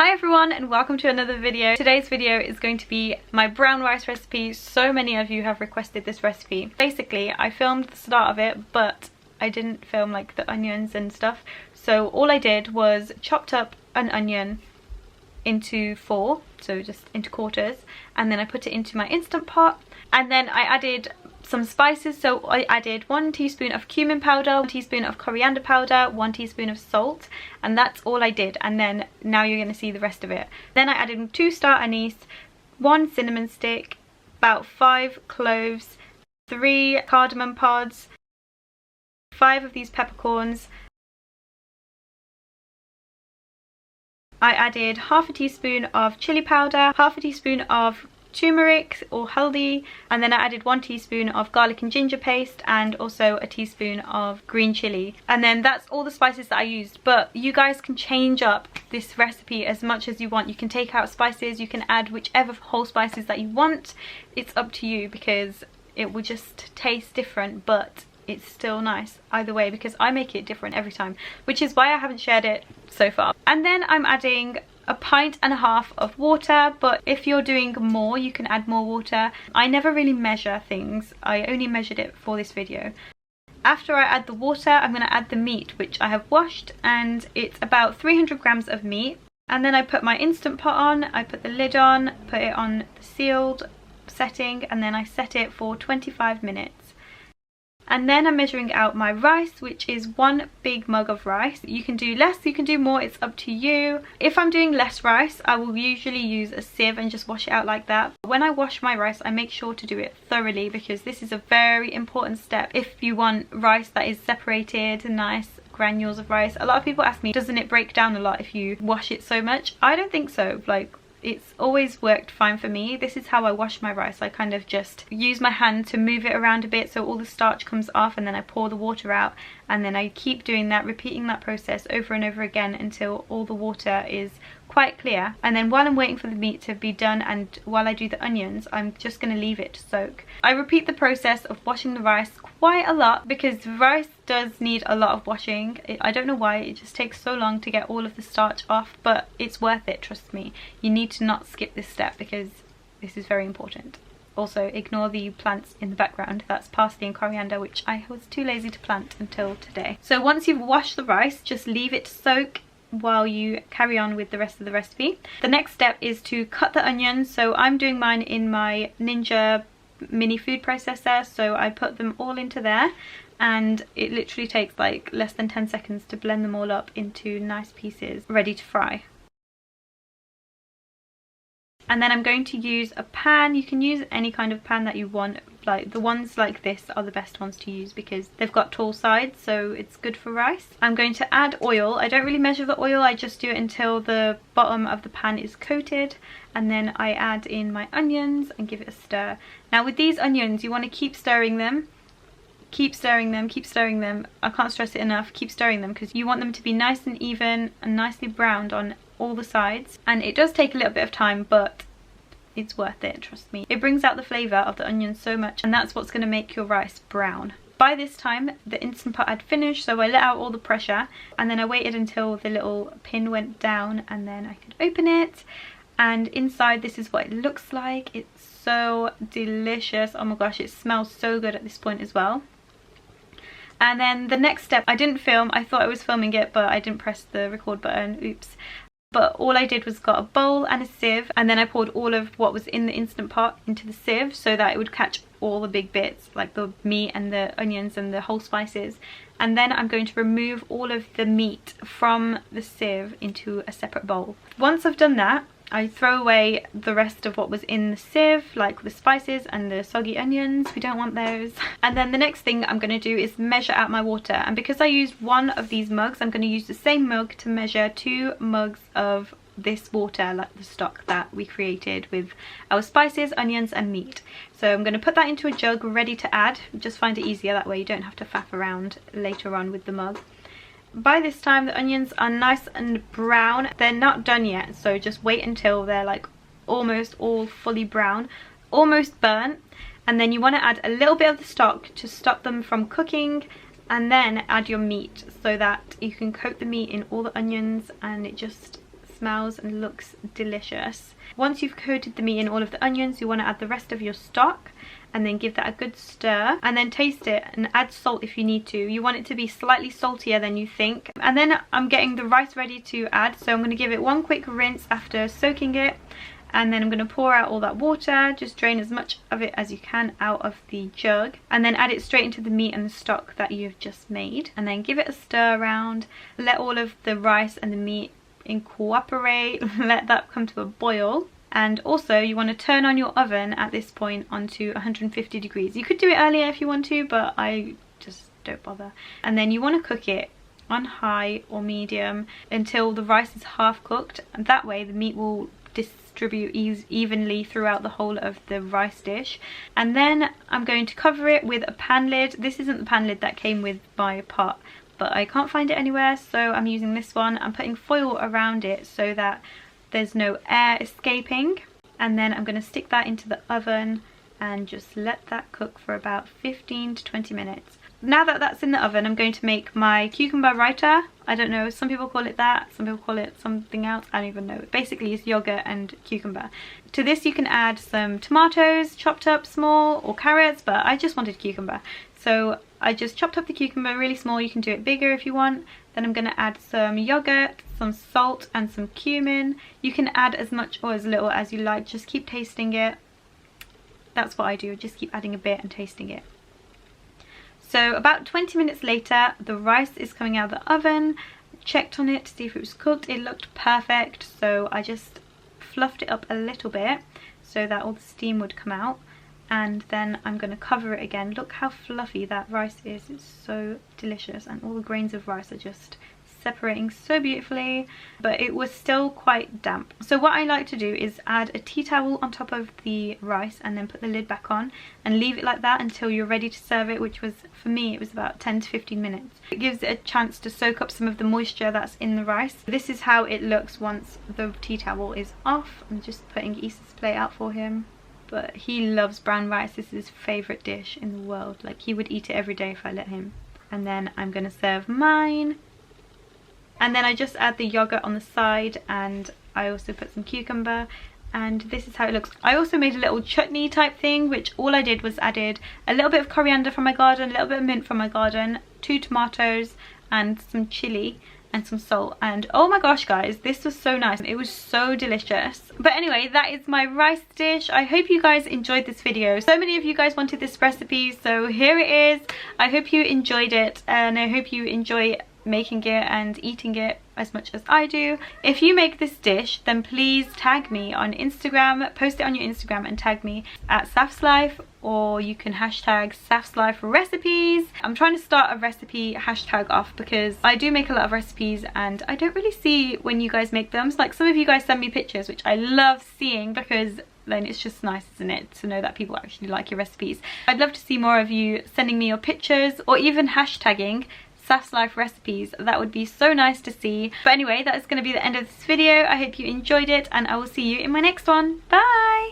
Hi everyone and welcome to another video. Today's video is going to be my brown rice recipe. So many of you have requested this recipe. Basically, I filmed the start of it, but I didn't film like the onions and stuff. So all I did was chopped up an onion into four, so just into quarters, and then I put it into my Instant Pot, and then I added some spices. So I added 1 teaspoon of cumin powder, 1 teaspoon of coriander powder, 1 teaspoon of salt, and that's all I did. And then now you're going to see the rest of it. Then I added 2 star anise, 1 cinnamon stick, about 5 cloves, 3 cardamom pods, 5 of these peppercorns. I added half a teaspoon of chili powder, half a teaspoon of turmeric or haldi, and then I added 1 teaspoon of garlic and ginger paste and also a teaspoon of green chilli. And then that's all the spices that I used, but you guys can change up this recipe as much as you want. You can take out spices, you can add whichever whole spices that you want. It's up to you because it will just taste different, but it's still nice either way because I make it different every time, which is why I haven't shared it so far. And then I'm adding a pint and a half of water, but if you're doing more you can add more water. I never really measure things, I only measured it for this video. After I add the water, I'm going to add the meat, which I have washed, and it's about 300 grams of meat. And then I put my Instant Pot on, I put the lid on, put it on the sealed setting, and then I set it for 25 minutes. And then I'm measuring out my rice, which is 1 big mug of rice. You can do less, you can do more, it's up to you. If I'm doing less rice, I will usually use a sieve and just wash it out like that. When I wash my rice, I make sure to do it thoroughly because this is a very important step if you want rice that is separated, nice granules of rice. A lot of people ask me, doesn't it break down a lot if you wash it so much? I don't think so. Like, it's always worked fine for me. This is how I wash my rice. I kind of just use my hand to move it around a bit so all the starch comes off, and then I pour the water out, and then I keep doing that, repeating that process over and over again until all the water is quite clear. And then while I'm waiting for the meat to be done and while I do the onions, I'm just going to leave it to soak. I repeat the process of washing the rice quite a lot because rice does need a lot of washing. I don't know why, it just takes so long to get all of the starch off, but it's worth it, trust me. You need to not skip this step because this is very important. Also, ignore the plants in the background. That's parsley and coriander, which I was too lazy to plant until today. So once you've washed the rice, just leave it to soak while you carry on with the rest of the recipe. The next step is to cut the onions. So I'm doing mine in my Ninja mini food processor, so I put them all into there, and it literally takes like less than 10 seconds to blend them all up into nice pieces ready to fry. And then I'm going to use a pan. You can use any kind of pan that you want. Like the ones like this are the best ones to use because they've got tall sides, so it's good for rice. I'm going to add oil. I don't really measure the oil, I just do it until the bottom of the pan is coated, and then I add in my onions and give it a stir. Now with these onions, you want to keep stirring them. Keep stirring them, keep stirring them. I can't stress it enough, keep stirring them because you want them to be nice and even and nicely browned on all the sides. And it does take a little bit of time, but it's worth it, trust me. It brings out the flavour of the onions so much, and that's what's going to make your rice brown. By this time, the Instant Pot had finished, so I let out all the pressure, and then I waited until the little pin went down, and then I could open it. And inside, this is what it looks like. It's so delicious. Oh my gosh, it smells so good at this point as well. And then the next step, I didn't film. I thought I was filming it, but I didn't press the record button. Oops. But all I did was got a bowl and a sieve, and then I poured all of what was in the Instant Pot into the sieve so that it would catch all the big bits, like the meat and the onions and the whole spices. And then I'm going to remove all of the meat from the sieve into a separate bowl. Once I've done that, I throw away the rest of what was in the sieve, like the spices and the soggy onions. We don't want those. And then the next thing I'm going to do is measure out my water. And because I used 1 of these mugs, I'm going to use the same mug to measure 2 mugs of this water, like the stock that we created with our spices, onions and meat. So I'm going to put that into a jug ready to add. Just find it easier that way, you don't have to faff around later on with the mug. By this time the onions are nice and brown. They're not done yet, so just wait until they're like almost all fully brown, almost burnt, and then you want to add a little bit of the stock to stop them from cooking, and then add your meat so that you can coat the meat in all the onions and it just smells and looks delicious. Once you've coated the meat in all of the onions, you want to add the rest of your stock and then give that a good stir and then taste it and add salt if you need to. You want it to be slightly saltier than you think. And then I'm getting the rice ready to add, so I'm going to give it one quick rinse after soaking it, and then I'm going to pour out all that water. Just drain as much of it as you can out of the jug and then add it straight into the meat and the stock that you've just made, and then give it a stir around. Let all of the rice and the meat incorporate, let that come to a boil. And also you want to turn on your oven at this point onto 150 degrees. You could do it earlier if you want to, but I just don't bother. And then you want to cook it on high or medium until the rice is half cooked, and that way the meat will distribute evenly throughout the whole of the rice dish. And then I'm going to cover it with a pan lid. This isn't the pan lid that came with my pot, but I can't find it anywhere, so I'm using this one. I'm putting foil around it so that there's no air escaping, and then I'm going to stick that into the oven and just let that cook for about 15 to 20 minutes. Now that that's in the oven, I'm going to make my cucumber raita. I don't know, some people call it that, some people call it something else, I don't even know. Basically it's yogurt and cucumber. To this you can add some tomatoes chopped up small, or carrots, but I just wanted cucumber. So I just chopped up the cucumber really small. You can do it bigger if you want. Then I'm going to add some yogurt, some salt and some cumin. You can add as much or as little as you like, just keep tasting it. That's what I do, just keep adding a bit and tasting it. So about 20 minutes later, the rice is coming out of the oven. Checked on it to see if it was cooked. It looked perfect, so I just fluffed it up a little bit so that all the steam would come out. And then I'm going to cover it again. Look how fluffy that rice is. It's so delicious, and all the grains of rice are just separating so beautifully, but it was still quite damp. So what I like to do is add a tea towel on top of the rice and then put the lid back on and leave it like that until you're ready to serve it, which was, for me, it was about 10 to 15 minutes. It gives it a chance to soak up some of the moisture that's in the rice. This is how it looks once the tea towel is off. I'm just putting Issa's plate out for him, but he loves brown rice. This is his favourite dish in the world. Like, he would eat it every day if I let him. And then I'm going to serve mine. And then I just add the yogurt on the side, and I also put some cucumber, and this is how it looks. I also made a little chutney type thing, which all I did was added a little bit of coriander from my garden, a little bit of mint from my garden, 2 tomatoes and some chilli and some salt. And oh my gosh guys, this was so nice. It was so delicious. But anyway, that is my rice dish. I hope you guys enjoyed this video. So many of you guys wanted this recipe, so here it is. I hope you enjoyed it, and I hope you enjoy making it and eating it as much as I do. If you make this dish, then please tag me on Instagram, post it on your Instagram and tag me at SafsLife, or you can hashtag SafsLife recipes. I'm trying to start a recipe hashtag off because I do make a lot of recipes and I don't really see when you guys make them. So like, some of you guys send me pictures, which I love seeing because then it's just nice, isn't it, to know that people actually like your recipes. I'd love to see more of you sending me your pictures or even hashtagging SafsLife recipes. That would be so nice to see. But anyway, that is going to be the end of this video. I hope you enjoyed it, and I will see you in my next one. Bye!